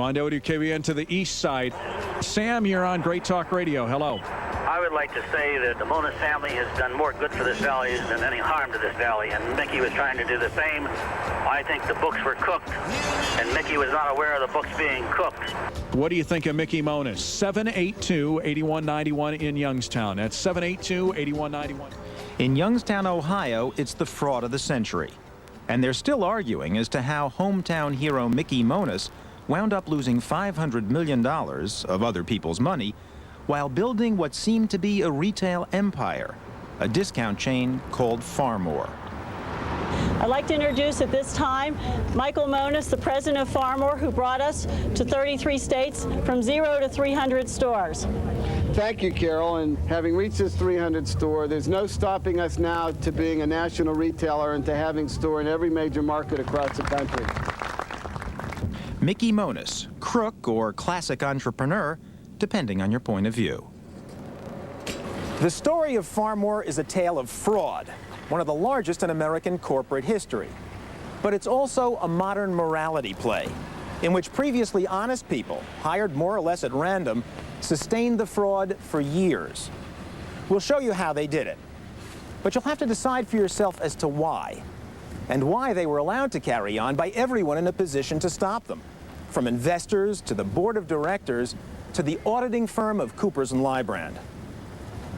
On WKBN to the east side. Sam, you're on Great Talk Radio. Hello. I would like to say that the Monas family has done more good for this valley than any harm to this valley, and Mickey was trying to do the same. I think the books were cooked, and Mickey was not aware of the books being cooked. What do you think of Mickey Monas? 782-8191 in Youngstown. That's 782-8191. In Youngstown, Ohio, it's the fraud of the century. And they're still arguing as to how hometown hero Mickey Monas wound up losing $500 million of other people's money while building what seemed to be a retail empire, a discount chain called Phar-Mor. I'd like to introduce at this time Michael Monas, the president of Phar-Mor, who brought us to 33 states from 0 to 300 stores. Thank you, Carol. And having reached this 300 store, there's no stopping us now to being a national retailer and to having store in every major market across the country. Mickey Monas, crook or classic entrepreneur, depending on your point of view. The story of Phar-Mor is a tale of fraud, one of the largest in American corporate history. But it's also a modern morality play, in which previously honest people, hired more or less at random, sustained the fraud for years. We'll show you how they did it. But you'll have to decide for yourself as to why, and why they were allowed to carry on by everyone in a position to stop them, from investors to the board of directors to the auditing firm of Coopers & Lybrand.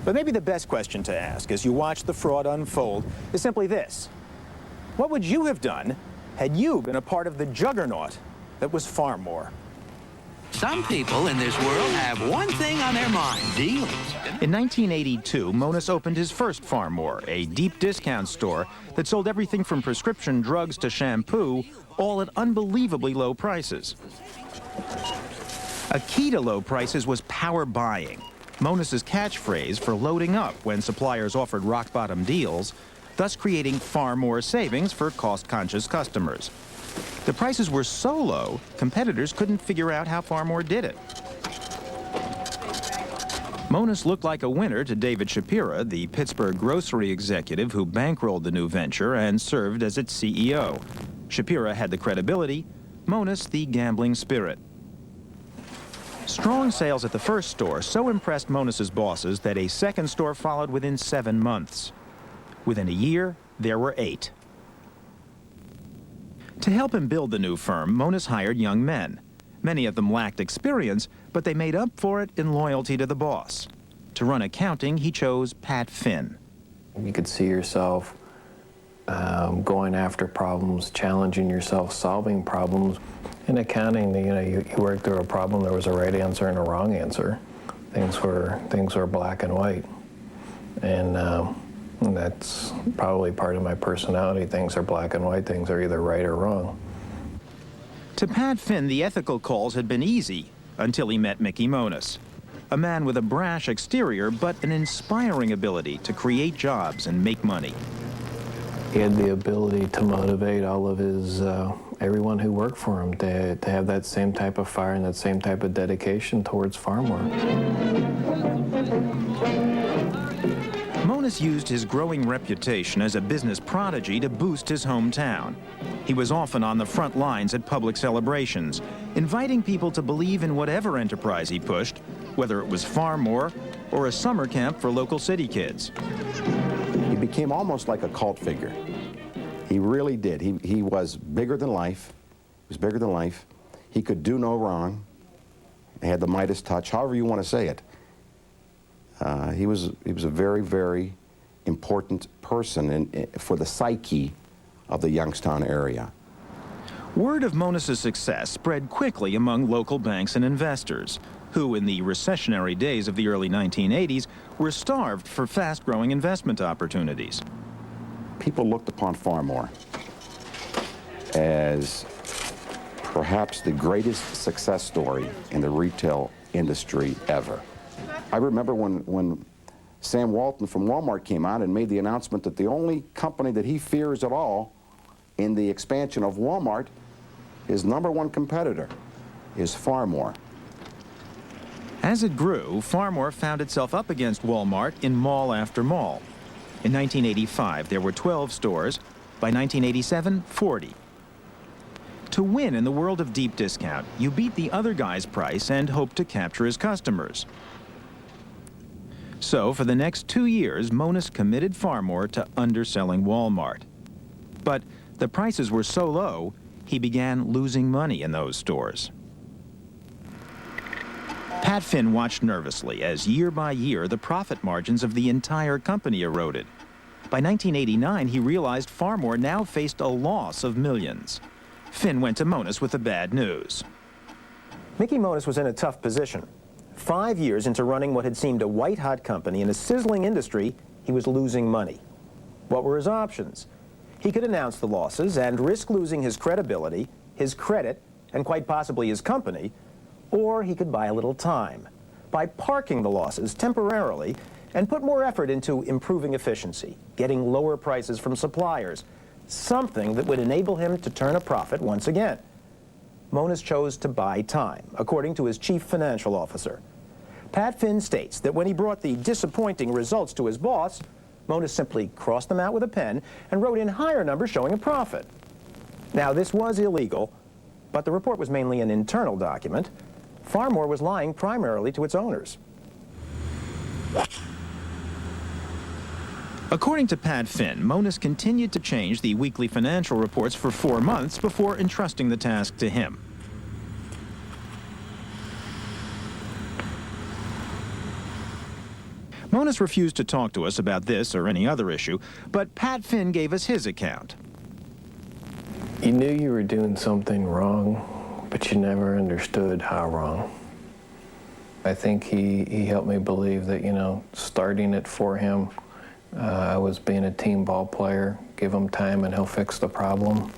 But maybe the best question to ask as you watch the fraud unfold is simply this: what would you have done had you been a part of the juggernaut that was Phar-Mor? Some people in this world have one thing on their mind: deals. In 1982, Monas opened his first Phar-Mor, a deep discount store that sold everything from prescription drugs to shampoo, all at unbelievably low prices. A key to low prices was power buying, Monas's catchphrase for loading up when suppliers offered rock-bottom deals, thus creating far more savings for cost-conscious customers. The prices were so low, competitors couldn't figure out how Phar-Mor did it. Monas looked like a winner to David Shapira, the Pittsburgh grocery executive who bankrolled the new venture and served as its CEO. Shapira had the credibility, Monas the gambling spirit. Strong sales at the first store so impressed Monas's bosses that a second store followed within 7 months. Within a year, there were 8. To help him build the new firm, Monas hired young men. Many of them lacked experience, but they made up for it in loyalty to the boss. To run accounting, he chose Pat Finn. You could see yourself going after problems, challenging yourself, solving problems. In accounting, you work through a problem, there was a right answer and a wrong answer. Things were black and white. And that's probably part of my personality. Things are black and white, things are either right or wrong. To Pat Finn, the ethical calls had been easy until he met Mickey Monas, a man with a brash exterior but an inspiring ability to create jobs and make money. He had the ability to motivate all of his, everyone who worked for him to have that same type of fire and that same type of dedication towards Phar-Mor. Monas used his growing reputation as a business prodigy to boost his hometown. He was often on the front lines at public celebrations, inviting people to believe in whatever enterprise he pushed, whether it was Phar-Mor or a summer camp for local city kids. He became almost like a cult figure. He really did. He was bigger than life. He was bigger than life. He could do no wrong. He had the Midas touch, however you want to say it. He was a very, very important person for the psyche of the Youngstown area. Word of Monas's success spread quickly among local banks and investors, who in the recessionary days of the early 1980s were starved for fast-growing investment opportunities. People looked upon Phar-Mor as perhaps the greatest success story in the retail industry ever. I remember when Sam Walton from Walmart came out and made the announcement that the only company that he fears at all in the expansion of Walmart, his #1 competitor, is Phar-Mor. As it grew, Phar-Mor found itself up against Walmart in mall after mall. In 1985, there were 12 stores. By 1987, 40. To win in the world of deep discount, you beat the other guy's price and hope to capture his customers. So, for the next 2 years, Monos committed Phar-Mor to underselling Walmart. But the prices were so low, he began losing money in those stores. Pat Finn watched nervously as year by year the profit margins of the entire company eroded. By 1989, he realized Phar-Mor now faced a loss of millions. Finn went to Monos with the bad news. Mickey Monos was in a tough position. 5 years into running what had seemed a white-hot company in a sizzling industry, he was losing money. What were his options? He could announce the losses and risk losing his credibility, his credit, and quite possibly his company, or he could buy a little time by parking the losses temporarily and put more effort into improving efficiency, getting lower prices from suppliers, something that would enable him to turn a profit once again. Monos chose to buy time, according to his chief financial officer. Pat Finn states that when he brought the disappointing results to his boss, Monos simply crossed them out with a pen and wrote in higher numbers showing a profit. Now, this was illegal, but the report was mainly an internal document. Phar-Mor was lying primarily to its owners. According to Pat Finn, Monos continued to change the weekly financial reports for 4 months before entrusting the task to him. Monos refused to talk to us about this or any other issue, but Pat Finn gave us his account. You knew you were doing something wrong, but you never understood how wrong. I think he helped me believe that, you know, starting it for him, I was being a team ball player. Give him time and he'll fix the problem.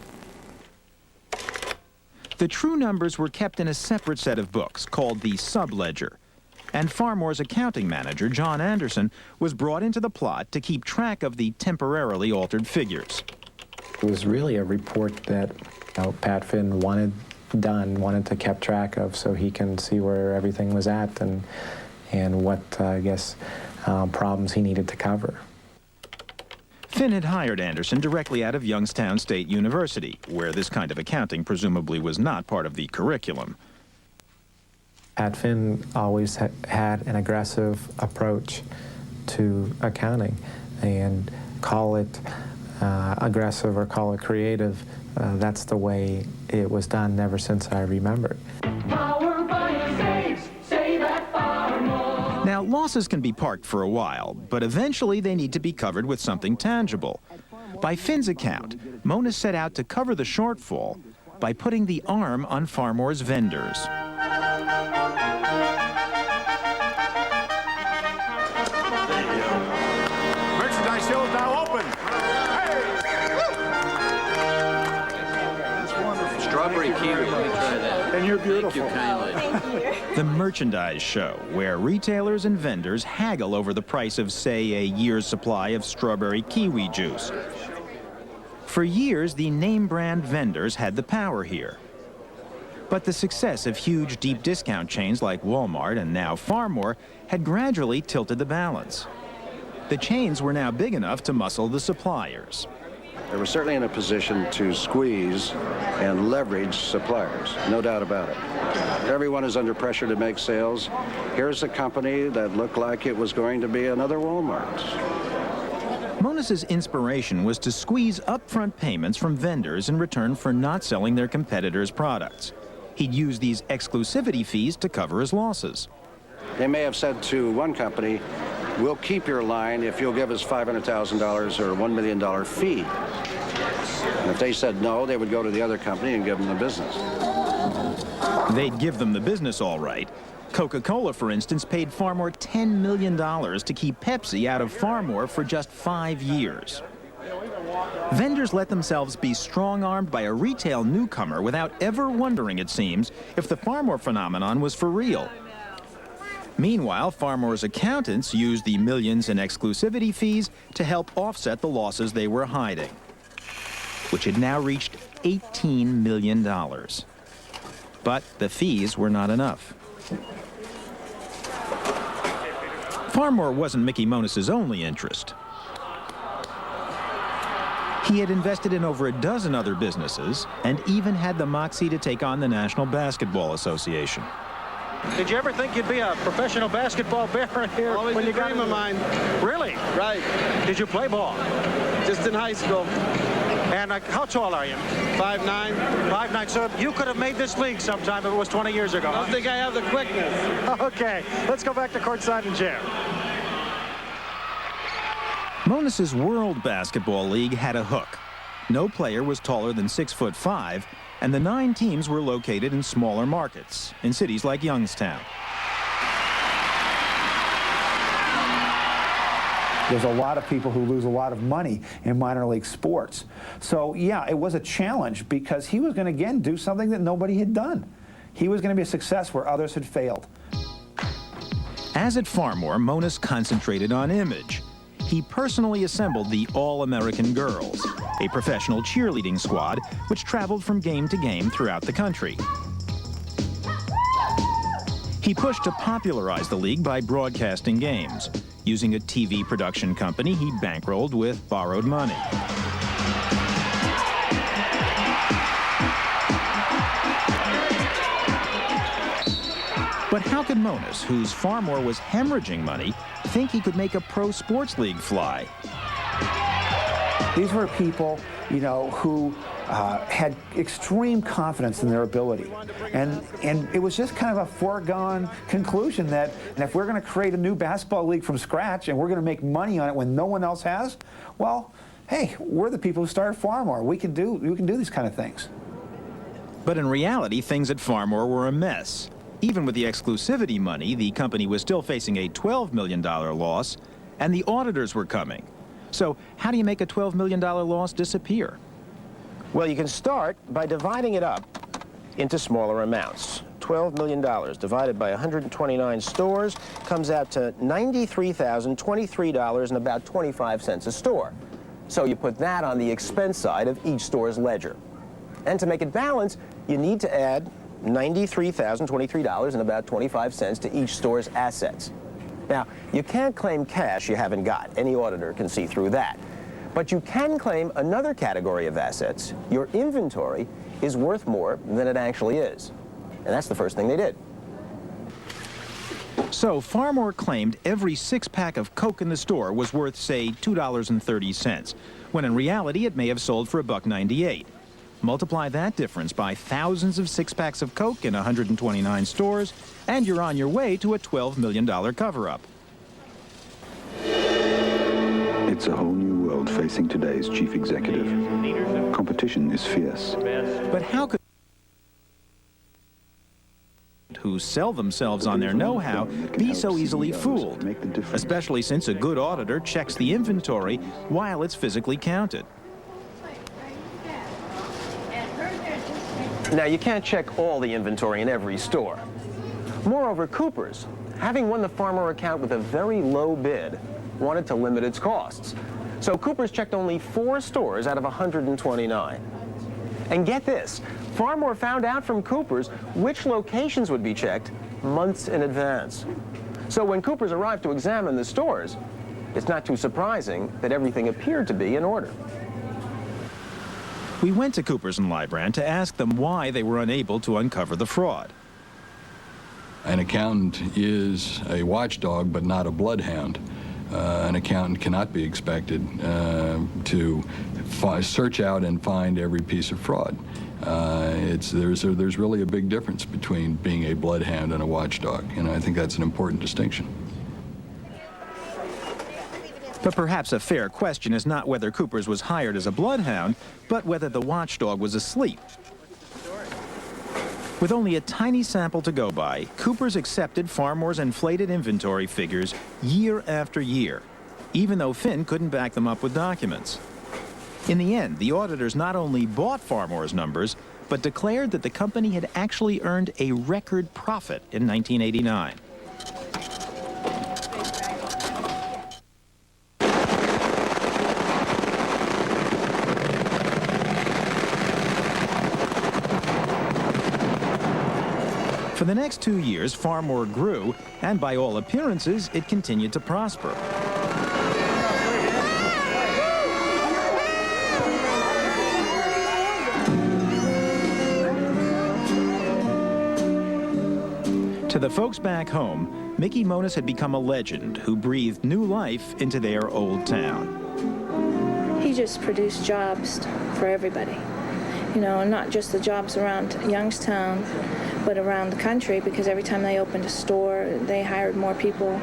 The true numbers were kept in a separate set of books called the subledger, and Phar-Mor's accounting manager, John Anderson, was brought into the plot to keep track of the temporarily altered figures. It was really a report that Pat Finn wanted to keep track of so he can see where everything was at and what, I guess, problems he needed to cover. Finn had hired Anderson directly out of Youngstown State University, where this kind of accounting presumably was not part of the curriculum. Pat Finn always had an aggressive approach to accounting, and call it aggressive or call it creative, that's the way it was done ever since I remember. Now, losses can be parked for a while, but eventually they need to be covered with something tangible. By Finn's account, Monos set out to cover the shortfall by putting the arm on Phar-Mor's vendors. Merchandise show is now open. That's wonderful. Strawberry kiwi, let me try that. And you're beautiful. Thank you kindly. Thank you. The merchandise show, where retailers and vendors haggle over the price of, say, a year's supply of strawberry kiwi juice. For years, the name brand vendors had the power here. But the success of huge deep discount chains like Walmart and now Phar-Mor had gradually tilted the balance. The chains were now big enough to muscle the suppliers. They were certainly in a position to squeeze and leverage suppliers, no doubt about it. Everyone is under pressure to make sales. Here's a company that looked like it was going to be another Walmart. Monos's inspiration was to squeeze upfront payments from vendors in return for not selling their competitors' products. He'd use these exclusivity fees to cover his losses. They may have said to one company, we'll keep your line if you'll give us $500,000 or $1 million fee. And if they said no, they would go to the other company and give them the business. They'd give them the business all right. Coca-Cola, for instance, paid Phar-Mor $10 million to keep Pepsi out of Phar-Mor for just 5 years. Vendors let themselves be strong-armed by a retail newcomer without ever wondering, it seems, if the Phar-Mor phenomenon was for real. Meanwhile, Phar-Mor's accountants used the millions in exclusivity fees to help offset the losses they were hiding, which had now reached $18 million. But the fees were not enough. Phar-Mor wasn't Mickey Monos's only interest. He had invested in over a dozen other businesses and even had the moxie to take on the National Basketball Association. Did you ever think you'd be a professional basketball player here? Always when a you got dream of mine. Really? Right. Did you play ball? Just in high school. And how tall are you? 5'9". 5'9". So you could have made this league sometime if it was 20 years ago. I don't think I have the quickness. Okay, let's go back to courtside and jam. Monis's World Basketball League had a hook. No player was taller than 6'5", and the 9 teams were located in smaller markets, in cities like Youngstown. There's a lot of people who lose a lot of money in minor league sports. So yeah, it was a challenge because he was going to again do something that nobody had done. He was going to be a success where others had failed. As at Phar-Mor, Monis concentrated on image. He personally assembled the All-American Girls, a professional cheerleading squad which traveled from game to game throughout the country. He pushed to popularize the league by broadcasting games. Using a TV production company he bankrolled with borrowed money. But how could Monis, whose Phar-Mor was hemorrhaging money, think he could make a pro sports league fly? These were people, you know, who had extreme confidence in their ability. And it was just kind of a foregone conclusion that if we're going to create a new basketball league from scratch and we're going to make money on it when no one else has, well, hey, we're the people who started Phar-Mor. We can do these kind of things. But in reality, things at Phar-Mor were a mess. Even with the exclusivity money, the company was still facing a $12 million loss, and the auditors were coming. So how do you make a $12 million loss disappear? Well, you can start by dividing it up into smaller amounts. $12 million divided by 129 stores comes out to $93,023 and about 25 cents a store. So you put that on the expense side of each store's ledger. And to make it balance, you need to add $93,023 and about 25 cents to each store's assets. Now, you can't claim cash you haven't got. Any auditor can see through that. But you can claim another category of assets. Your inventory is worth more than it actually is. And that's the first thing they did. So Phar-Mor claimed every 6-pack of Coke in the store was worth, say, $2.30, when in reality it may have sold for $1.98. Multiply that difference by thousands of 6-packs of Coke in 129 stores, and you're on your way to a $12 million cover-up. It's a whole new world facing today's chief executive. Competition is fierce. But how could who sell themselves on their know-how be so easily fooled, especially since a good auditor checks the inventory while it's physically counted? Now, you can't check all the inventory in every store. Moreover, Cooper's, having won the Phar-Mor account with a very low bid, wanted to limit its costs. So Cooper's checked only 4 stores out of 129. And get this, Phar-Mor found out from Cooper's which locations would be checked months in advance. So when Cooper's arrived to examine the stores, it's not too surprising that everything appeared to be in order. We went to Cooper's and Lybrand to ask them why they were unable to uncover the fraud. An accountant is a watchdog, but not a bloodhound. An accountant cannot be expected to search out and find every piece of fraud. There's really a big difference between being a bloodhound and a watchdog, and I think that's an important distinction. But perhaps a fair question is not whether Cooper's was hired as a bloodhound, but whether the watchdog was asleep. With only a tiny sample to go by, Cooper's accepted Phar-Mor's inflated inventory figures year after year, even though Finn couldn't back them up with documents. In the end, the auditors not only bought Phar-Mor's numbers, but declared that the company had actually earned a record profit in 1989. For the next 2 years, Phar-Mor grew, and by all appearances, it continued to prosper. To the folks back home, Mickey Monas had become a legend who breathed new life into their old town. He just produced jobs for everybody. You know, not just the jobs around Youngstown, but around the country, because every time they opened a store, they hired more people.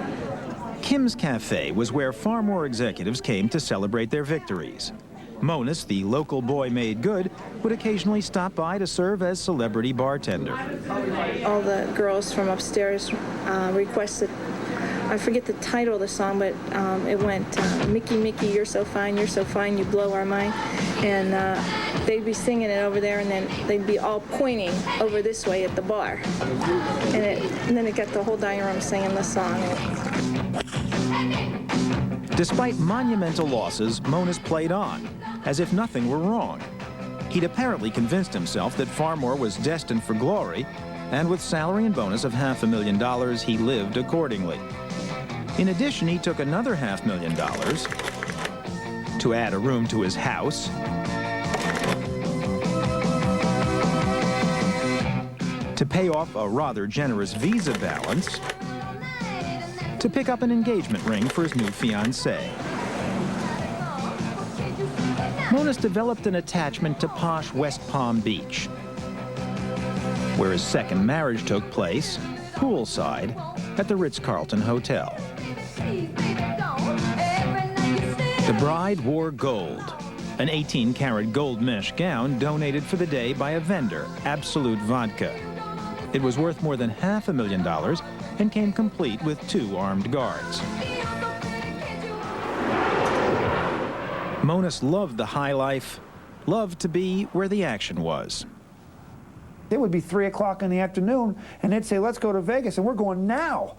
Kim's Cafe was where Phar-Mor executives came to celebrate their victories. Monas, the local boy made good, would occasionally stop by to serve as celebrity bartender. All the girls from upstairs requested, I forget the title of the song, but it went, Mickey, Mickey, you're so fine, you blow our mind. And they'd be singing it over there, and then they'd be all pointing over this way at the bar. And then it got the whole dining room singing the song. Despite monumental losses, Monas played on, as if nothing were wrong. He'd apparently convinced himself that Phar-Mor was destined for glory, and with salary and bonus of $500,000, he lived accordingly. In addition, he took another $500,000 to add a room to his house, to pay off a rather generous Visa balance, to pick up an engagement ring for his new fiancée. Monas developed an attachment to posh West Palm Beach, where his second marriage took place, poolside, at the Ritz-Carlton Hotel. The bride wore gold, an 18-karat gold mesh gown donated for the day by a vendor, Absolute Vodka. It was worth more than $500,000 and came complete with 2 armed guards. Monas loved the high life, loved to be where the action was. It would be 3 o'clock in the afternoon, and they'd say, let's go to Vegas, and we're going now.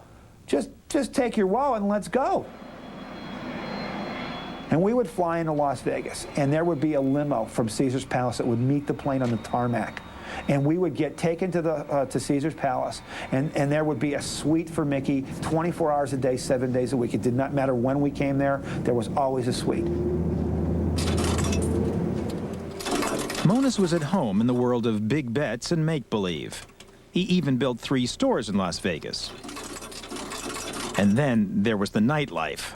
Just take your wallet and let's go. And we would fly into Las Vegas, and there would be a limo from Caesar's Palace that would meet the plane on the tarmac. And we would get taken to Caesar's Palace, and there would be a suite for Mickey 24 hours a day, 7 days a week. It did not matter when we came there, there was always a suite. Monas was at home in the world of big bets and make-believe. He even built 3 stores in Las Vegas. And then there was the nightlife.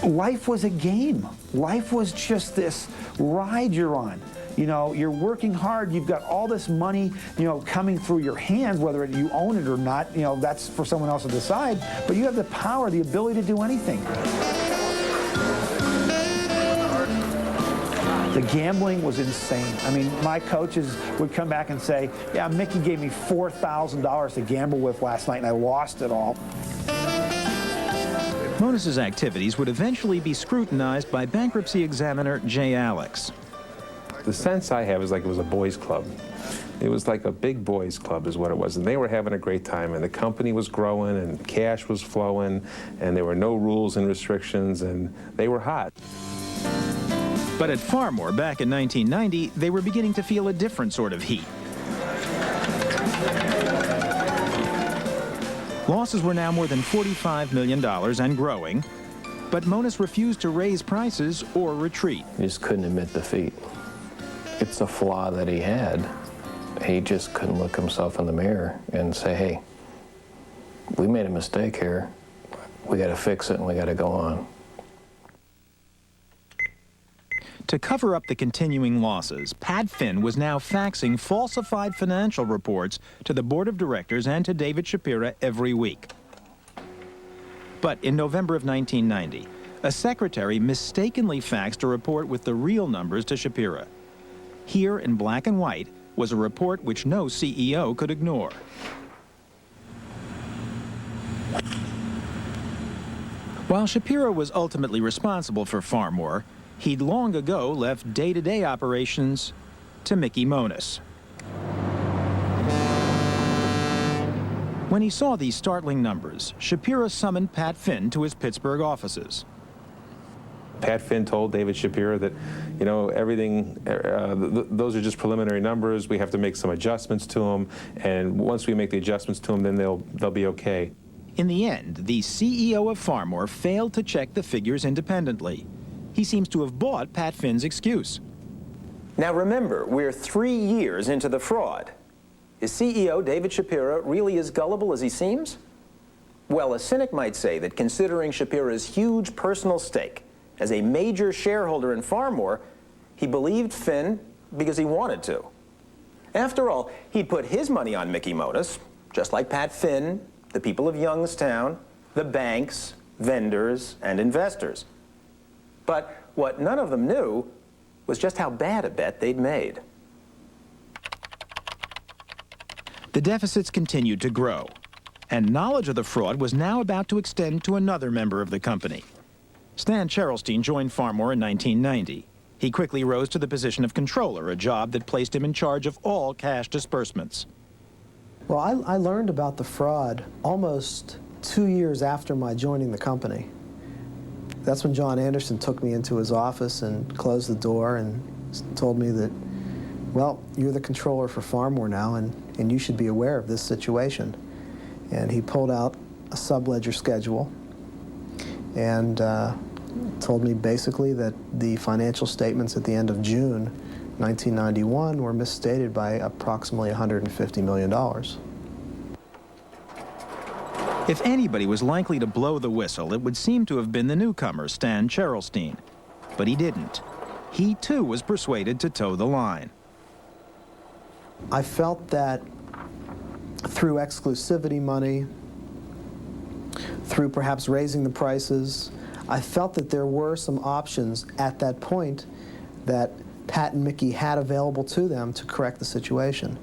Life was a game. Life was just this ride you're on. You know, you're working hard, you've got all this money, you know, coming through your hand, whether you own it or not, you know, that's for someone else to decide, but you have the power, the ability to do anything. The gambling was insane. I mean, my coaches would come back and say, yeah, Mickey gave me $4,000 to gamble with last night and I lost it all. Monas's activities would eventually be scrutinized by bankruptcy examiner Jay Alex. The sense I have is like it was a boys' club. It was like a big boys' club is what it was. And they were having a great time, and the company was growing, and cash was flowing, and there were no rules and restrictions, and they were hot. But at Phar-Mor back in 1990, they were beginning to feel a different sort of heat. Losses were now more than $45 million and growing, but Monas refused to raise prices or retreat. He just couldn't admit defeat. It's a flaw that he had. He just couldn't look himself in the mirror and say, hey, we made a mistake here. We got to fix it and we got to go on. To cover up the continuing losses, Pat Finn was now faxing falsified financial reports to the board of directors and to David Shapira every week. But in November of 1990, a secretary mistakenly faxed a report with the real numbers to Shapira. Here in black and white was a report which no CEO could ignore. While Shapira was ultimately responsible for Phar-Mor, he'd long ago left day-to-day operations to Mickey Monas. When he saw these startling numbers, Shapira summoned Pat Finn to his Pittsburgh offices. Pat Finn told David Shapira that, you know, everything, those are just preliminary numbers. We have to make some adjustments to them, and once we make the adjustments to them, then they'll be okay. In the end, the CEO of Phar-Mor failed to check the figures independently. He seems to have bought Pat Finn's excuse. Now remember, we're 3 years into the fraud. Is CEO David Shapira really as gullible as he seems? Well, a cynic might say that considering Shapira's huge personal stake as a major shareholder in Phar-Mor, he believed Finn because he wanted to. After all, he'd put his money on Mickey Monos, just like Pat Finn, the people of Youngstown, the banks, vendors, and investors. But what none of them knew was just how bad a bet they'd made. The deficits continued to grow, and knowledge of the fraud was now about to extend to another member of the company. Stan Cherylstein joined Phar-Mor in 1990. He quickly rose to the position of controller, a job that placed him in charge of all cash disbursements. Well, I learned about the fraud almost 2 years after my joining the company. That's when John Anderson took me into his office and closed the door and told me that, well, you're the controller for Phar-Mor now, and you should be aware of this situation. And he pulled out a sub-ledger schedule and told me basically that the financial statements at the end of June 1991 were misstated by approximately $150 million. If anybody was likely to blow the whistle, it would seem to have been the newcomer, Stan Cherylstein. But he didn't. He, too, was persuaded to toe the line. I felt that through exclusivity money, through perhaps raising the prices, I felt that there were some options at that point that Pat and Mickey had available to them to correct the situation.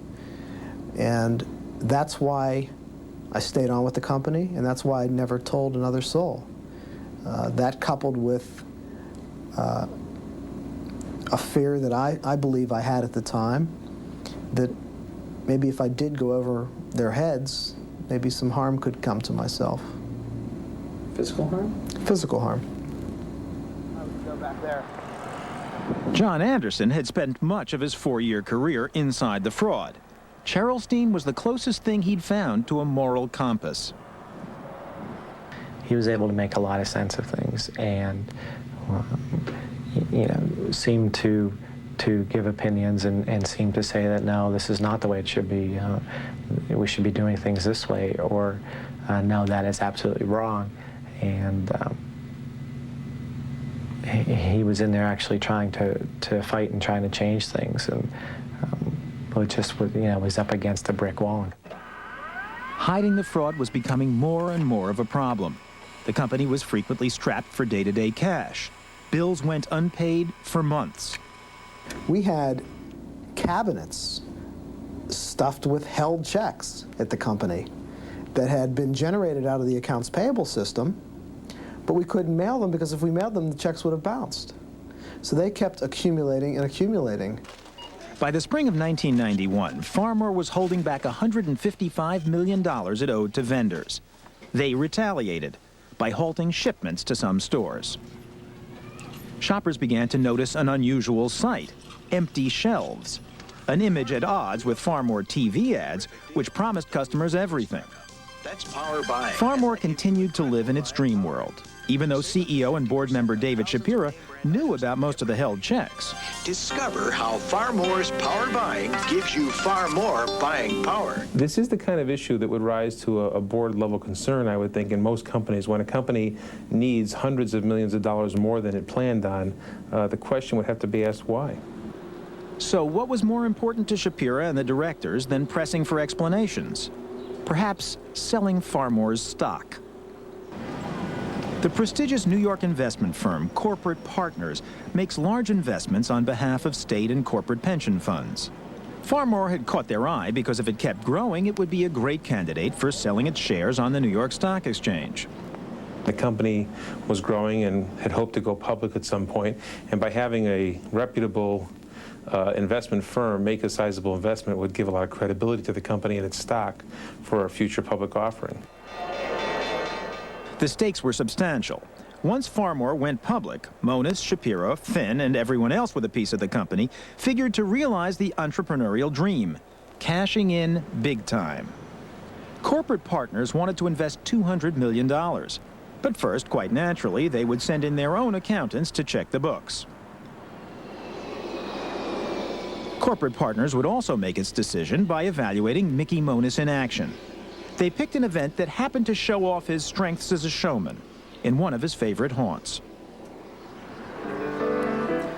And that's why I stayed on with the company, and that's why I never told another soul. That coupled with a fear that I believe I had at the time, that maybe if I did go over their heads, maybe some harm could come to myself. Physical harm? Physical harm. I would go back there. John Anderson had spent much of his 4-year career inside the fraud. Cherylstein was the closest thing he'd found to a moral compass. He was able to make a lot of sense of things and, seemed to give opinions and seemed to say that, no, this is not the way it should be. We should be doing things this way, or no, that is absolutely wrong. And he was in there actually trying to fight and trying to change things, and it just was up against a brick wall. Hiding the fraud was becoming more and more of a problem. The company was frequently strapped for day-to-day cash. Bills went unpaid for months. We had cabinets stuffed with held checks at the company that had been generated out of the accounts payable system, but we couldn't mail them because if we mailed them, the checks would have bounced. So they kept accumulating and accumulating. By the spring of 1991, Phar-Mor was holding back $155 million it owed to vendors. They retaliated by halting shipments to some stores. Shoppers began to notice an unusual sight: empty shelves, an image at odds with Phar-Mor TV ads, which promised customers everything. That's power buying. Phar-Mor continued to live in its dream world, even though CEO and board member David Shapira knew about most of the held checks. Discover how Phar-Mor's power buying gives you far more buying power. This is the kind of issue that would rise to a board-level concern, I would think, in most companies. When a company needs hundreds of millions of dollars more than it planned on, the question would have to be asked why. So what was more important to Shapira and the directors than pressing for explanations? Perhaps selling Phar-Mor's stock. The prestigious New York investment firm Corporate Partners makes large investments on behalf of state and corporate pension funds. Phar-Mor had caught their eye because if it kept growing, it would be a great candidate for selling its shares on the New York Stock Exchange. The company was growing and had hoped to go public at some point, and by having a reputable investment firm make a sizable investment would give a lot of credibility to the company and its stock for a future public offering. The stakes were substantial. Once Phar-Mor went public, Monos, Shapira, Finn, and everyone else with a piece of the company figured to realize the entrepreneurial dream, cashing in big time. Corporate Partners wanted to invest $200 million. But first, quite naturally, they would send in their own accountants to check the books. Corporate Partners would also make its decision by evaluating Mickey Monos in action. They picked an event that happened to show off his strengths as a showman in one of his favorite haunts.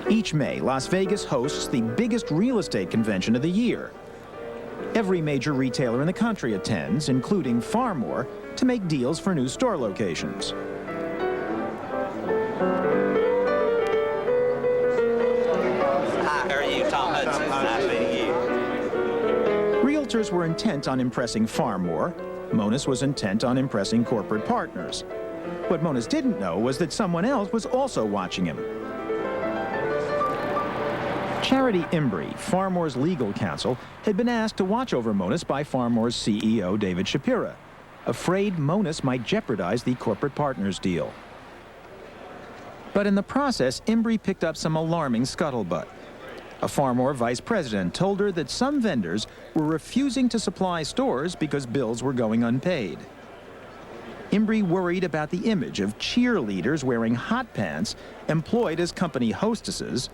Each May, Las Vegas hosts the biggest real estate convention of the year. Every major retailer in the country attends, including Phar-Mor, to make deals for new store locations. Hi, how are you? Tom Hudson. Nice meeting you. Realtors were intent on impressing Phar-Mor. Monos was intent on impressing Corporate Partners. What Monos didn't know was that someone else was also watching him. Charity Imbrie, Phar-Mor's legal counsel, had been asked to watch over Monos by Phar-Mor's CEO, David Shapira, afraid Monos might jeopardize the Corporate Partners deal. But in the process, Imbrie picked up some alarming scuttlebutt. A Phar-Mor vice president told her that some vendors were refusing to supply stores because bills were going unpaid. Imbrie worried about the image of cheerleaders wearing hot pants employed as company hostesses.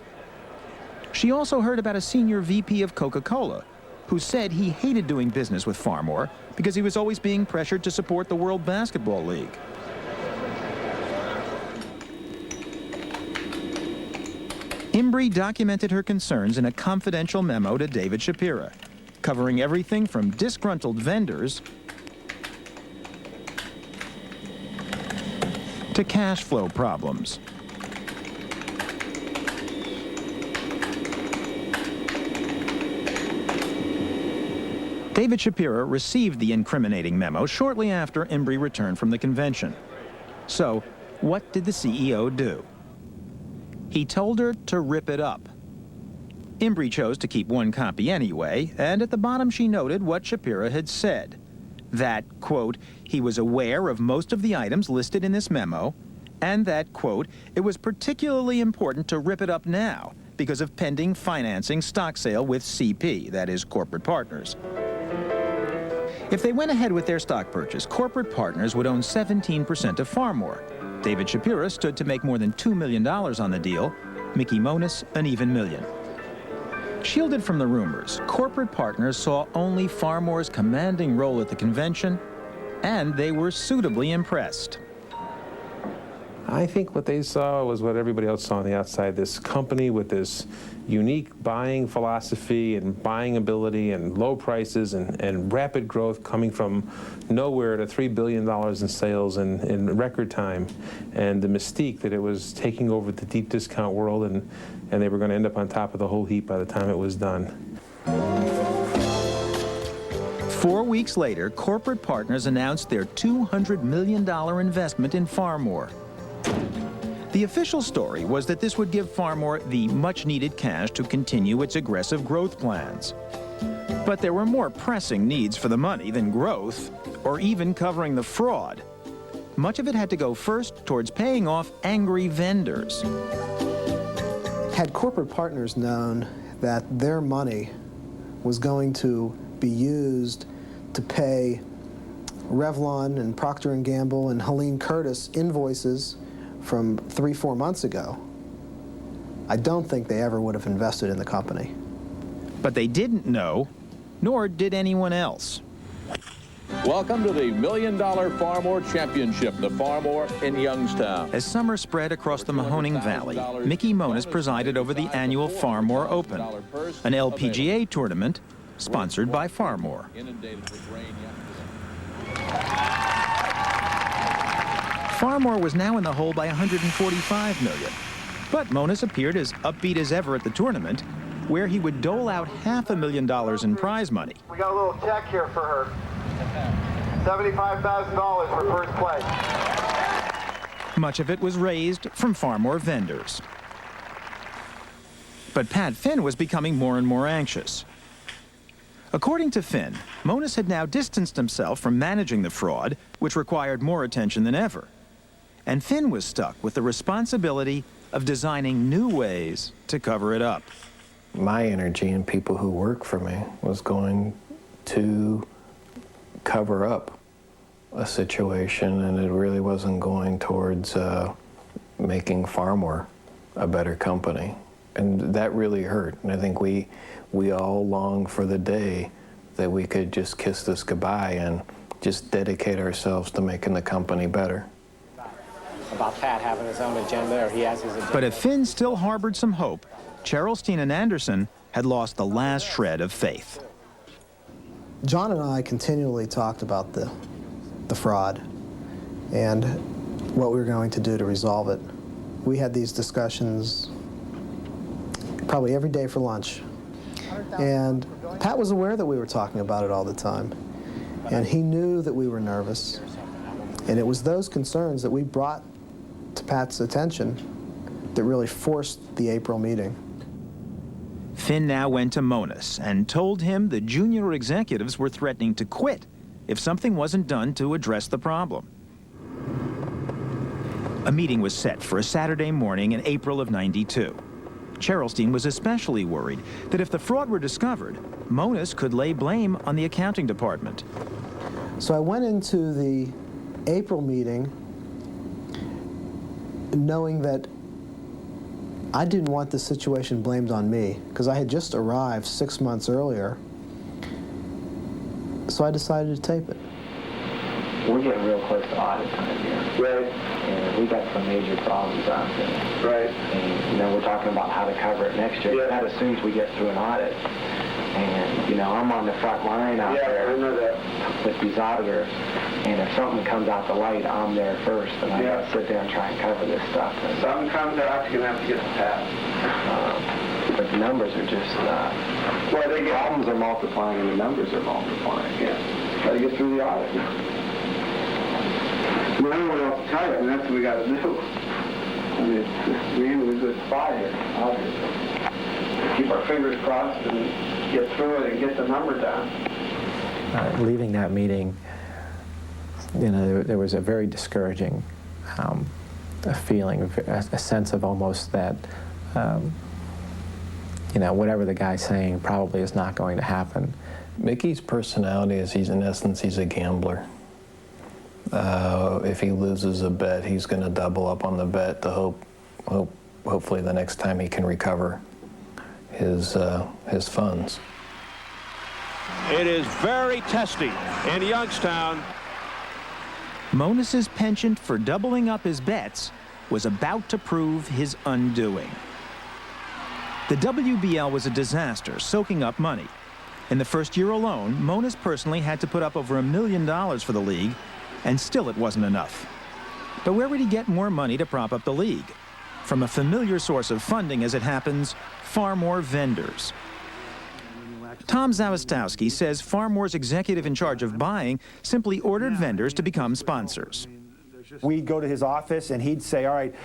She also heard about a senior VP of Coca-Cola who said he hated doing business with Phar-Mor because he was always being pressured to support the World Basketball League. Imbrie documented her concerns in a confidential memo to David Shapira, covering everything from disgruntled vendors to cash flow problems. David Shapira received the incriminating memo shortly after Imbrie returned from the convention. So, what did the CEO do? He told her to rip it up. Imbrie chose to keep one copy anyway, and at the bottom she noted what Shapira had said. That, quote, he was aware of most of the items listed in this memo, and that, quote, it was particularly important to rip it up now because of pending financing stock sale with CP, that is, Corporate Partners. If they went ahead with their stock purchase, Corporate Partners would own 17% of Phar-Mor. David Shapira stood to make more than $2 million on the deal, Mickey Monos an even million. Shielded from the rumors, Corporate Partners saw only Phar-Mor's commanding role at the convention, and they were suitably impressed. I think what they saw was what everybody else saw on the outside, this company with this unique buying philosophy and buying ability and low prices and rapid growth coming from nowhere to $3 billion in sales in record time, and the mystique that it was taking over the deep discount world, and they were going to end up on top of the whole heap by the time it was done. 4 weeks later, Corporate Partners announced their $200 million investment in Phar-Mor. The official story was that this would give Phar-Mor the much-needed cash to continue its aggressive growth plans. But there were more pressing needs for the money than growth, or even covering the fraud. Much of it had to go first towards paying off angry vendors. Had Corporate Partners known that their money was going to be used to pay Revlon and Procter & Gamble and Helene Curtis invoices from 3-4 months ago, I don't think they ever would have invested in the company. But they didn't know, nor did anyone else. Welcome to the $1 Million Phar-Mor Championship, the Phar-Mor in Youngstown. As summer spread across the Mahoning Valley, Mickey Monos presided over the annual Phar-Mor Open, an LPGA tournament sponsored by Phar-Mor. Phar-Mor was now in the hole by $145 million, but Monos appeared as upbeat as ever at the tournament, where he would dole out $500,000 in prize money. We got a little check here for her. $75,000 for first place. Much of it was raised from Phar-Mor vendors. But Pat Finn was becoming more and more anxious. According to Finn, Monos had now distanced himself from managing the fraud, which required more attention than ever. And Finn was stuck with the responsibility of designing new ways to cover it up. My energy and people who work for me was going to cover up a situation, and it really wasn't going towards making Phar-Mor a better company. And that really hurt. And I think we all long for the day that we could just kiss this goodbye and just dedicate ourselves to making the company better. About Pat having his own agenda, or he has his agenda. But if Finn still harbored some hope, Cherylstein and Anderson had lost the last shred of faith. John and I continually talked about the fraud and what we were going to do to resolve it. We had these discussions probably every day for lunch. And Pat was aware that we were talking about it all the time. And he knew that we were nervous. And it was those concerns that we brought to Pat's attention that really forced the April meeting. Finn now went to Monos and told him the junior executives were threatening to quit if something wasn't done to address the problem. A meeting was set for a Saturday morning in April of '92. Cherylstein was especially worried that if the fraud were discovered, Monos could lay blame on the accounting department. So I went into the April meeting knowing that I didn't want the situation blamed on me, because I had just arrived 6 months earlier. So I decided to tape it. We're getting real close to audit time here. Right. And we got some major problems out there. Right. And, we're talking about how to cover it next year. Yeah. That assumes we get through an audit. And, I'm on the front line out there I know that. with these auditors. And if something comes out the light, I'm there first. And I got to sit there and try and cover this stuff. And, Something comes out, you're going to have to get the Pat. but the numbers are just, the problems are multiplying and the numbers are multiplying. Yeah. Try to get through the audit. I don't know what else to tell you. That's what we got to do. We're in a good spot here, obviously. Keep our fingers crossed and get through it and get the number down. Leaving that meeting, there was a very discouraging a feeling, a sense of almost that, whatever the guy's saying probably is not going to happen. Mickey's personality is in essence, he's a gambler. If he loses a bet, he's going to double up on the bet to hopefully the next time he can recover his funds. It is very testy in Youngstown. Monos's penchant for doubling up his bets was about to prove his undoing. The WBL was a disaster, soaking up money. In the first year alone, Monos personally had to put up over $1 million for the league, and still it wasn't enough. But where would he get more money to prop up the league? From a familiar source of funding, as it happens, Phar-Mor vendors. Tom Zawistowski says Phar-Mor's executive in charge of buying simply ordered vendors to become sponsors. We'd go to his office and he'd say, all right,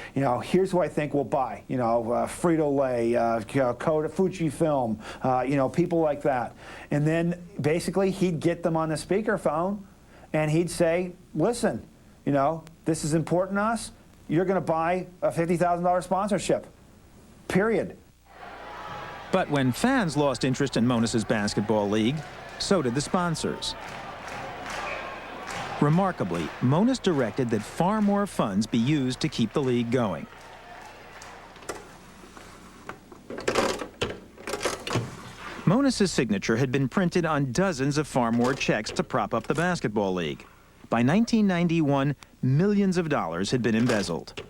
here's who I think we'll buy. Frito-Lay, Fujifilm, people like that. And then basically he'd get them on the speakerphone and he'd say, listen, this is important to us. You're going to buy a $50,000 sponsorship, period. But when fans lost interest in Monos's basketball league, so did the sponsors. Remarkably, Monos directed that far more funds be used to keep the league going. Monos's signature had been printed on dozens of Phar-Mor checks to prop up the basketball league. By 1991, millions of dollars had been embezzled.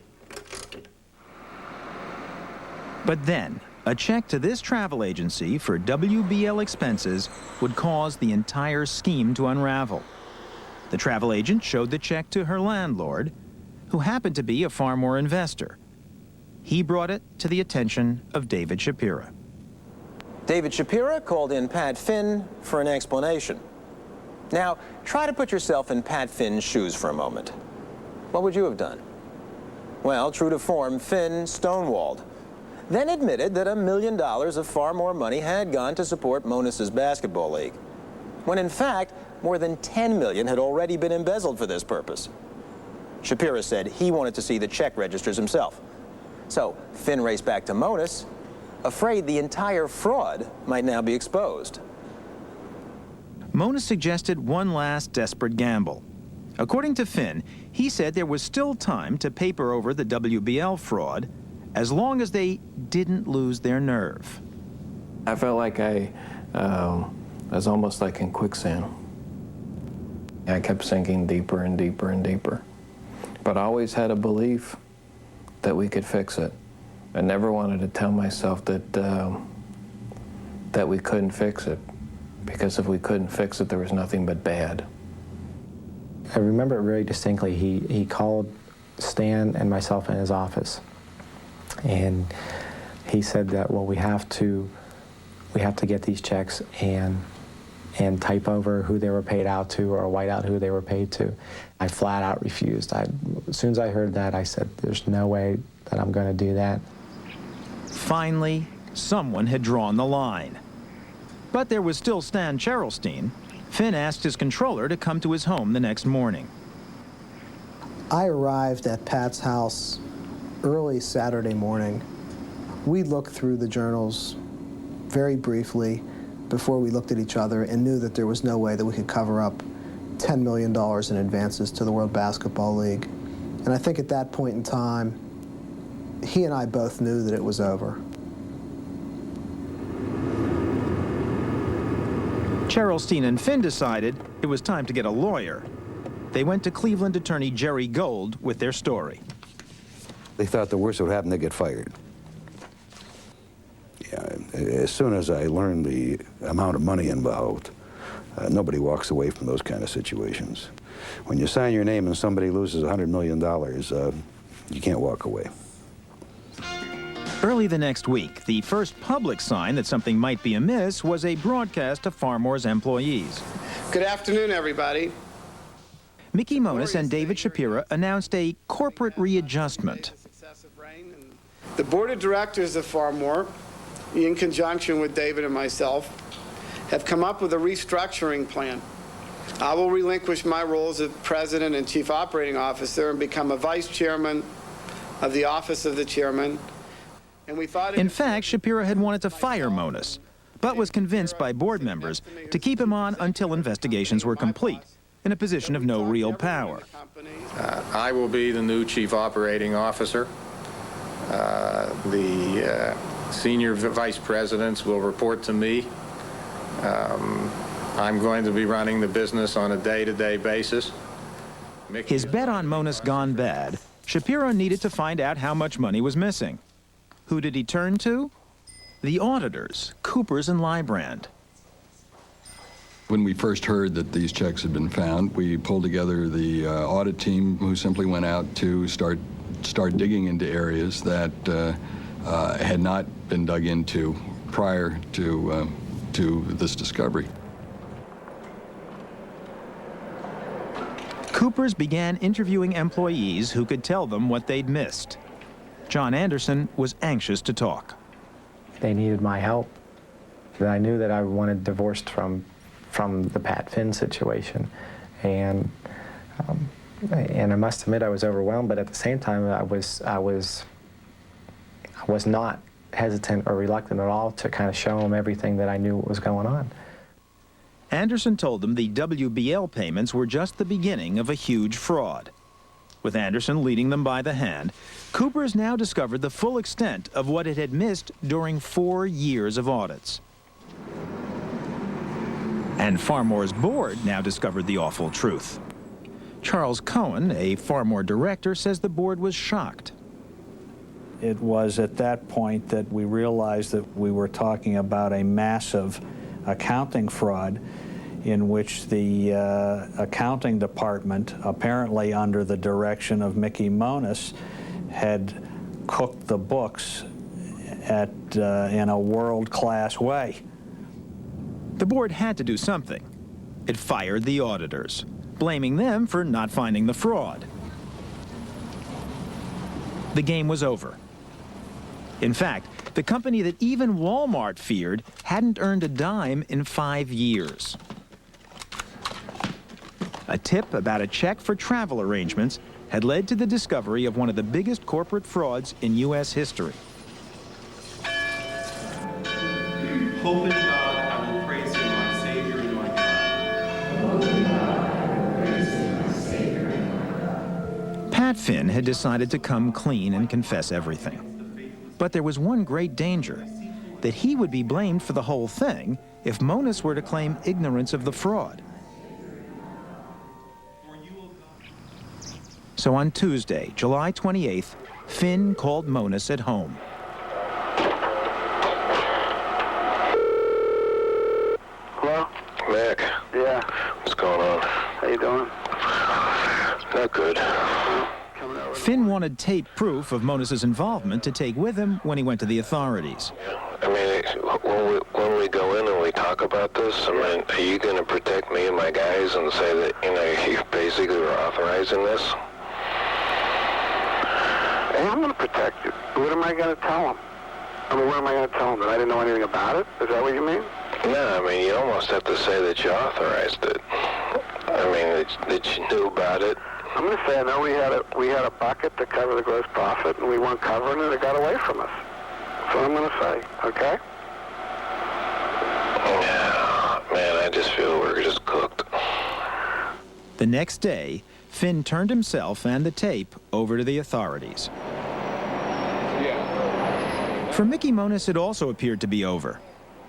But then, a check to this travel agency for WBL expenses would cause the entire scheme to unravel. The travel agent showed the check to her landlord, who happened to be a Phar-Mor investor. He brought it to the attention of David Shapira. David Shapira called in Pat Finn for an explanation. Now, try to put yourself in Pat Finn's shoes for a moment. What would you have done? Well, true to form, Finn stonewalled, then admitted that $1 million of Phar-Mor money had gone to support Monos's basketball league, when in fact, more than $10 million had already been embezzled for this purpose. Shapira said he wanted to see the check registers himself. So Finn raced back to Monos, afraid the entire fraud might now be exposed. Monos suggested one last desperate gamble. According to Finn, he said there was still time to paper over the WBL fraud as long as they didn't lose their nerve. I felt like I was almost like in quicksand. I kept sinking deeper and deeper and deeper. But I always had a belief that we could fix it. I never wanted to tell myself that that we couldn't fix it, because if we couldn't fix it, there was nothing but bad. I remember it very distinctly. He called Stan and myself in his office, and he said that, well, we have to get these checks and type over who they were paid out to or white out who they were paid to. I flat out refused. As soon as I heard that, I said, there's no way that I'm going to do that. Finally, someone had drawn the line. But there was still Stan Cherylstein. Finn asked his controller to come to his home the next morning. I arrived at Pat's house early Saturday morning. We looked through the journals very briefly before we looked at each other and knew that there was no way that we could cover up $10 million in advances to the World Basketball League. And I think at that point in time, he and I both knew that it was over. Cherylstein and Finn decided it was time to get a lawyer. They went to Cleveland attorney Jerry Gold with their story. They thought the worst would happen, they get fired. Yeah, as soon as I learned the amount of money involved, nobody walks away from those kind of situations. When you sign your name and somebody loses $100 million, you can't walk away. Early the next week, the first public sign that something might be amiss was a broadcast to Phar-Mor's employees. Good afternoon, everybody. Mickey Monas and David Shapira announced a corporate readjustment. The board of directors of Phar-Mor, in conjunction with David and myself, have come up with a restructuring plan. I will relinquish my roles as president and chief operating officer and become a vice chairman of the office of the chairman. And we thought in fact, Shapira had wanted to fire Monas, but was convinced by board members to keep him on until investigations were complete, in a position of no real power. I will be the new chief operating officer. The senior vice presidents will report to me. I'm going to be running the business on a day-to-day basis. His bet on Monas gone bad, Shapira needed to find out how much money was missing. Who did he turn to? The auditors, Coopers and Lybrand. When we first heard that these checks had been found, we pulled together the audit team who simply went out to start digging into areas that had not been dug into prior to this discovery. Coopers began interviewing employees who could tell them what they'd missed. John Anderson was anxious to talk. They needed my help. I knew that I wanted divorced from the Pat Finn situation, and I must admit I was overwhelmed. But at the same time, I was not hesitant or reluctant at all to kind of show them everything that I knew what was going on. Anderson told them the WBL payments were just the beginning of a huge fraud. With Anderson leading them by the hand, Coopers now discovered the full extent of what it had missed during 4 years of audits. And Phar-Mor's board now discovered the awful truth. Charles Cohen, a Phar-Mor director, says the board was shocked. It was at that point that we realized that we were talking about a massive accounting fraud in which the accounting department, apparently under the direction of Mickey Monas, had cooked the books in a world-class way. The board had to do something. It fired the auditors, blaming them for not finding the fraud. The game was over. In fact, the company that even Walmart feared hadn't earned a dime in 5 years. A tip about a check for travel arrangements had led to the discovery of one of the biggest corporate frauds in U.S. history. Hope in God I will praise you, my Savior and my God. Pat Finn had decided to come clean and confess everything. But there was one great danger, that he would be blamed for the whole thing if Monis were to claim ignorance of the fraud. So on Tuesday, July 28th, Finn called Monis at home. Hello? Mac. Yeah. What's going on? How you doing? Not good. Finn wanted tape proof of Monis's involvement to take with him when he went to the authorities. I mean, when we go in and we talk about this, I mean, are you going to protect me and my guys and say that, you know, you basically were authorizing this? Hey, I'm going to protect you. What am I going to tell them? I mean, what am I going to tell them? That I didn't know anything about it? Is that what you mean? No, I mean, you almost have to say that you authorized it. I mean, that you knew about it. I'm going to say, I know we had a bucket to cover the gross profit, and we weren't covering it, and it got away from us. That's what I'm going to say, okay? Yeah, man, I just feel we're just cooked. The next day, Finn turned himself and the tape over to the authorities. For Mickey Monis, it also appeared to be over.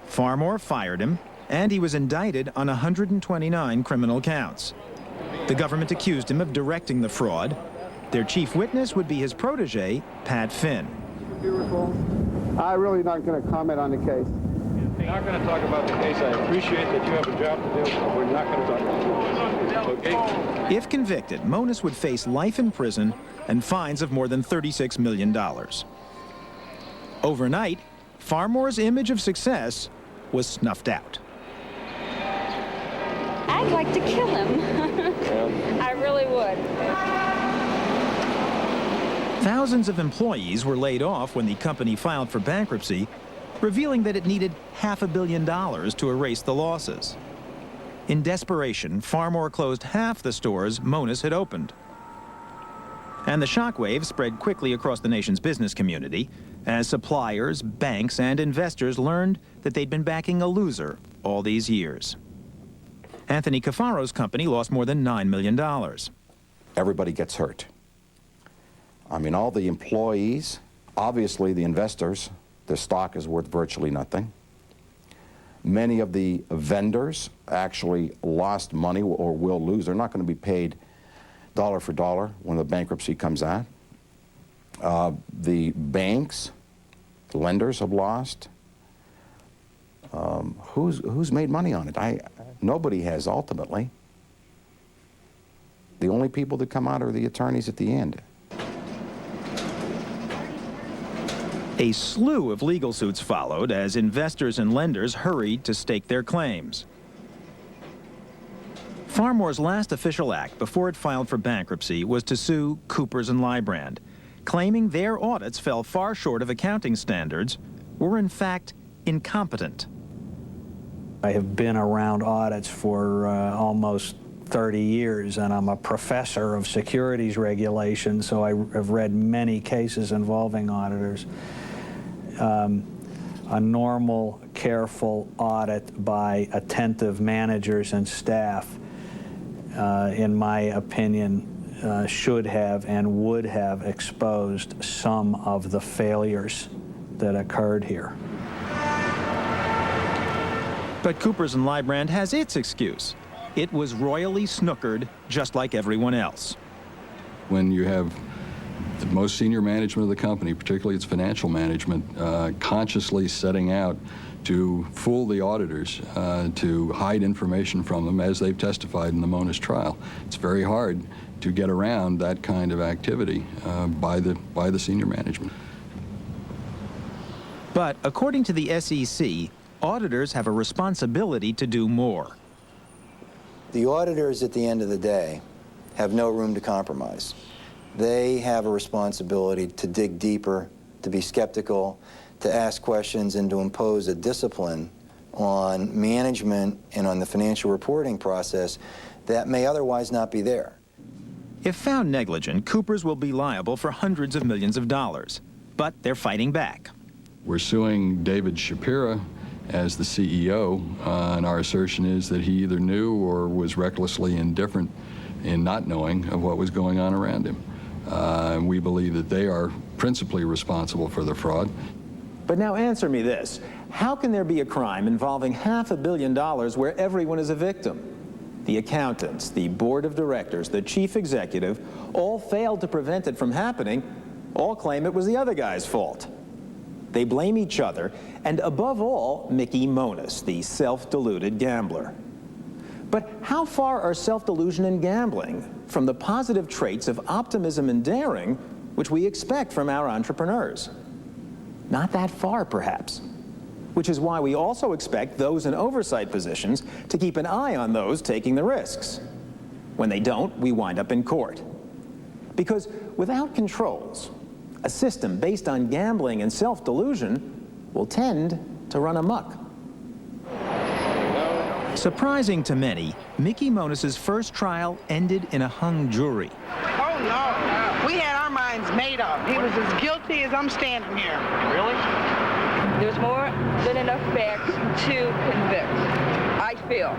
Phar-Mor fired him, and he was indicted on 129 criminal counts. The government accused him of directing the fraud. Their chief witness would be his protege, Pat Finn. I'm really not going to comment on the case. We're not going to talk about the case. I appreciate that you have a job to do, but we're not going to talk about it. Okay? If convicted, Monis would face life in prison and fines of more than $36 million. Overnight, Phar-Mor's image of success was snuffed out. I'd like to kill him. I really would. Thousands of employees were laid off when the company filed for bankruptcy, revealing that it needed $500 million to erase the losses. In desperation, Phar-Mor closed half the stores Monis had opened. And the shockwave spread quickly across the nation's business community as suppliers, banks, and investors learned that they'd been backing a loser all these years. Anthony Cafaro's company lost more than $9 million. Everybody gets hurt. I mean, all the employees, obviously the investors, their stock is worth virtually nothing. Many of the vendors actually lost money or will lose. They're not going to be paid dollar for dollar when the bankruptcy comes out. The banks, the lenders have lost. Who's made money on it? Nobody has, ultimately. The only people that come out are the attorneys at the end. A slew of legal suits followed as investors and lenders hurried to stake their claims. Phar-Mor's last official act before it filed for bankruptcy was to sue Coopers & Lybrand, claiming their audits fell far short of accounting standards, were in fact incompetent. I have been around audits for almost 30 years, and I'm a professor of securities regulation, so I have read many cases involving auditors. A normal, careful audit by attentive managers and staff, in my opinion, should have and would have exposed some of the failures that occurred here. But Coopers & Lybrand has its excuse. It was royally snookered, just like everyone else. When you have the most senior management of the company, particularly its financial management, consciously setting out to fool the auditors, to hide information from them, as they've testified in the Monis trial, it's very hard to get around that kind of activity by the senior management. But according to the SEC, auditors have a responsibility to do more. The auditors, at the end of the day, have no room to compromise. They have a responsibility to dig deeper, to be skeptical, to ask questions, and to impose a discipline on management and on the financial reporting process that may otherwise not be there. If found negligent, Coopers will be liable for hundreds of millions of dollars. But they're fighting back. We're suing David Shapira as the CEO, and our assertion is that he either knew or was recklessly indifferent in not knowing of what was going on around him. We believe that they are principally responsible for the fraud. But now answer me this. How can there be a crime involving $500 million where everyone is a victim? The accountants, the board of directors, the chief executive all failed to prevent it from happening, all claim it was the other guy's fault. They blame each other, and above all, Mickey Monos, the self-deluded gambler. But how far are self-delusion and gambling from the positive traits of optimism and daring which we expect from our entrepreneurs? Not that far, perhaps. Which is why we also expect those in oversight positions to keep an eye on those taking the risks. When they don't, we wind up in court. Because without controls, a system based on gambling and self-delusion will tend to run amok. Surprising to many, Mickey Monos' first trial ended in a hung jury. Oh, no. We had our minds made up. He was as guilty as I'm standing here. Really? There's more than enough facts to convict, I feel.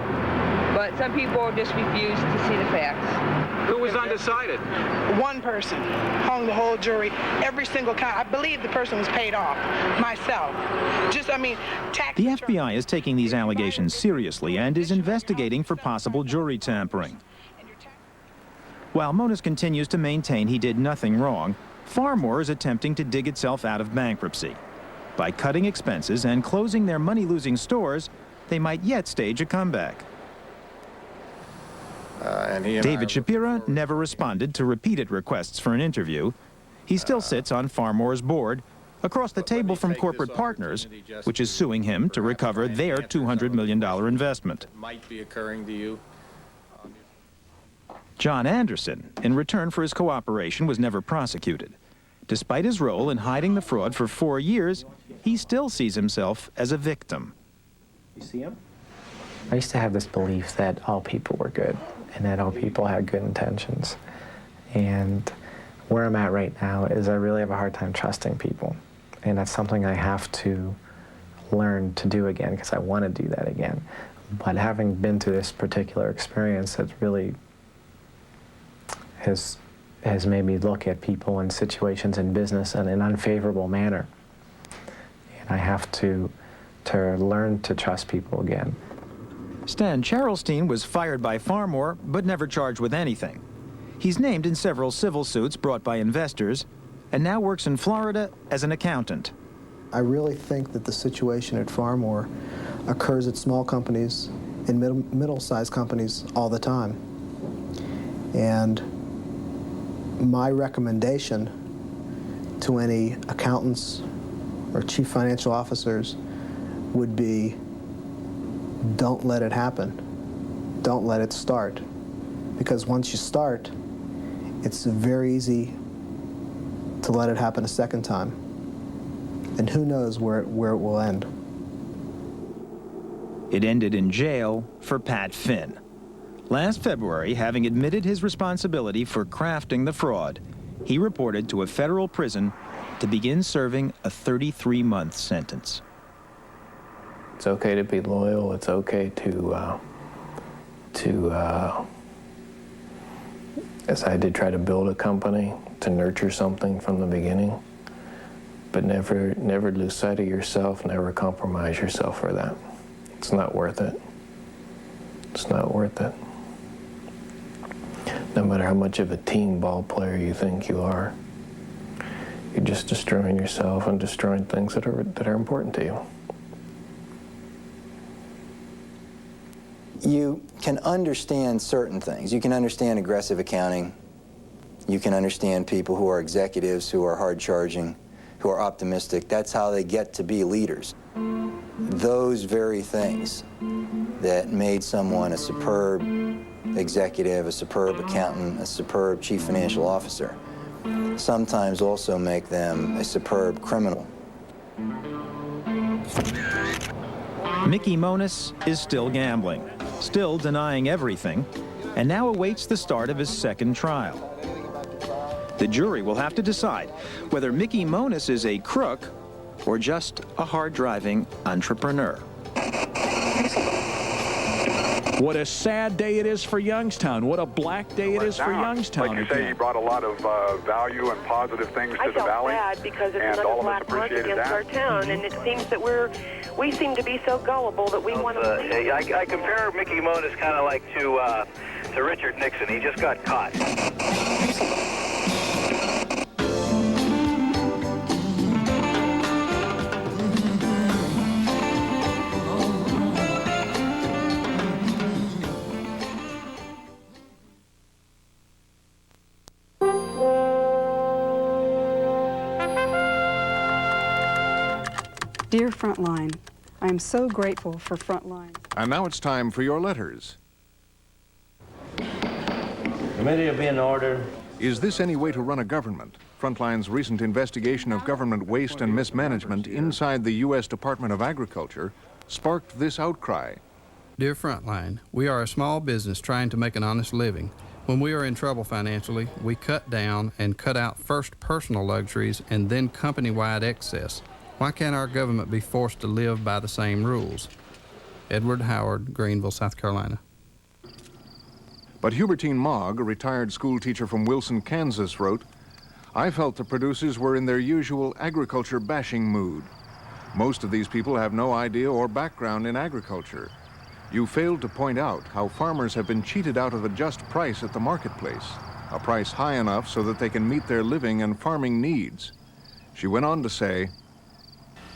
But some people just refuse to see the facts. Who was undecided? One person hung the whole jury, every single count. I believe the person was paid off, myself. Tax. The FBI is taking these allegations seriously and is investigating for possible jury tampering. While Monos continues to maintain he did nothing wrong, Phar-Mor is attempting to dig itself out of bankruptcy. By cutting expenses and closing their money-losing stores, they might yet stage a comeback. David Shapira never responded to repeated requests for an interview. He still sits on Phar-Mor's board, across the table from corporate partners, which is suing him to recover their $200 million investment. Might be occurring to you. John Anderson, in return for his cooperation, was never prosecuted. Despite his role in hiding the fraud for 4 years, he still sees himself as a victim. You see him? I used to have this belief that all people were good and that all people had good intentions. And where I'm at right now is I really have a hard time trusting people. And that's something I have to learn to do again because I want to do that again. But having been through this particular experience, it really has made me look at people and situations in business in an unfavorable manner. And I have to learn to trust people again. Stan Charlstein was fired by Phar-Mor, but never charged with anything. He's named in several civil suits brought by investors, and now works in Florida as an accountant. I really think that the situation at Phar-Mor occurs at small companies and middle-sized companies all the time. And my recommendation to any accountants or chief financial officers would be, don't let it happen. Don't let it start. Because once you start, it's very easy to let it happen a second time. And who knows where it will end. It ended in jail for Pat Finn. Last February, having admitted his responsibility for crafting the fraud, he reported to a federal prison to begin serving a 33-month sentence. It's okay to be loyal. It's okay as I did, try to build a company, to nurture something from the beginning. But never lose sight of yourself, never compromise yourself for that. It's not worth it. It's not worth it. No matter how much of a team ball player you think you are, you're just destroying yourself and destroying things that are important to you. You can understand certain things. You can understand aggressive accounting. You can understand people who are executives, who are hard-charging, who are optimistic. That's how they get to be leaders. Those very things that made someone a superb executive, a superb accountant, a superb chief financial officer, sometimes also make them a superb criminal. Mickey Monos is still gambling, still denying everything, and now awaits the start of his second trial. The jury will have to decide whether Mickey Monos is a crook or just a hard-driving entrepreneur. What a sad day it is for Youngstown. What a black day it is for Youngstown. Like you say, he brought a lot of value and positive things to the valley. I felt bad because it's another black mark against our town, and it seems that we seem to be so gullible that we want to... I compare Mickey Monas kind of like to Richard Nixon. He just got caught. Dear Frontline, I am so grateful for Frontline. And now it's time for your letters. Committee will be in order. Is this any way to run a government? Frontline's recent investigation of government waste and mismanagement inside the U.S. Department of Agriculture sparked this outcry. Dear Frontline, we are a small business trying to make an honest living. When we are in trouble financially, we cut down and cut out first personal luxuries and then company-wide excess. Why can't our government be forced to live by the same rules? Edward Howard, Greenville, South Carolina. But Hubertine Mogg, a retired school teacher from Wilson, Kansas, wrote, I felt the producers were in their usual agriculture bashing mood. Most of these people have no idea or background in agriculture. You failed to point out how farmers have been cheated out of a just price at the marketplace, a price high enough so that they can meet their living and farming needs. She went on to say,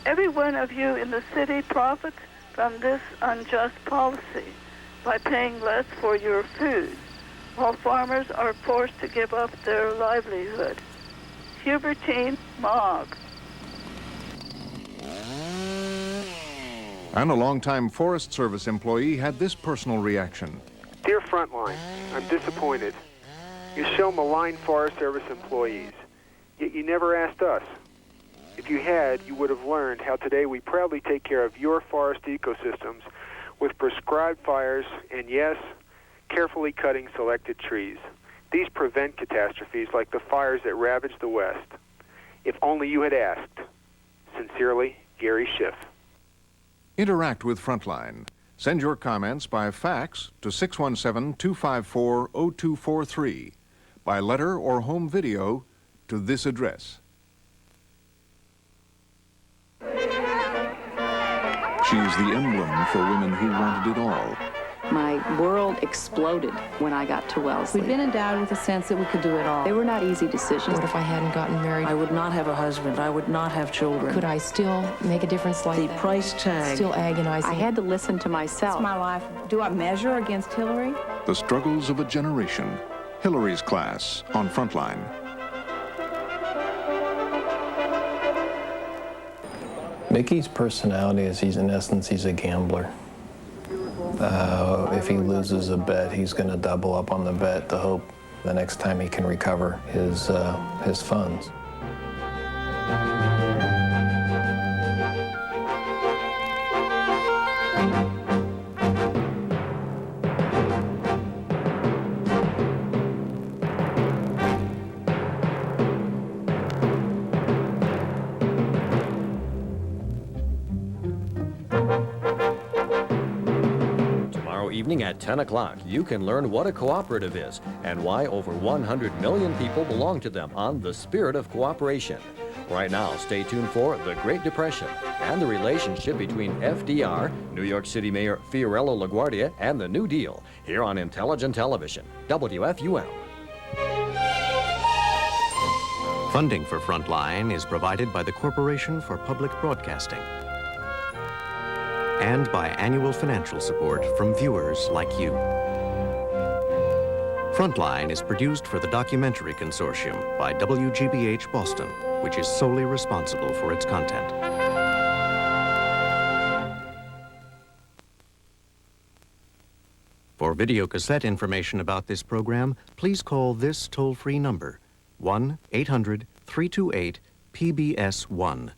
every one of you in the city profits from this unjust policy by paying less for your food, while farmers are forced to give up their livelihood. Hubertine Mogg. And a longtime Forest Service employee had this personal reaction. Dear Frontline, I'm disappointed. You so malign Forest Service employees, yet you never asked us. If you had, you would have learned how today we proudly take care of your forest ecosystems with prescribed fires and, yes, carefully cutting selected trees. These prevent catastrophes like the fires that ravaged the West. If only you had asked. Sincerely, Gary Schiff. Interact with Frontline. Send your comments by fax to 617-254-0243, by letter or home video to this address. She's the emblem for women who wanted it all. My world exploded when I got to Wellesley. We've been endowed with a sense that we could do it all. They were not easy decisions. What if I hadn't gotten married? I would not have a husband. I would not have children. Could I still make a difference like that? The price tag. Still agonizing. I had to listen to myself. It's my life. Do I measure against Hillary? The struggles of a generation. Hillary's class on Frontline. Mickey's personality is in essence, he's a gambler. If he loses a bet, he's going to double up on the bet to hope the next time he can recover his funds. Evening at 10 o'clock, you can learn what a cooperative is and why over 100 million people belong to them on The Spirit of Cooperation. Right now, stay tuned for The Great Depression and the relationship between FDR, New York City Mayor Fiorello LaGuardia, and the New Deal here on Intelligent Television, WFUM. Funding for Frontline is provided by the Corporation for Public Broadcasting and by annual financial support from viewers like you. Frontline is produced for the Documentary Consortium by WGBH Boston, which is solely responsible for its content. For videocassette information about this program, please call this toll-free number, 1-800-328-PBS-1.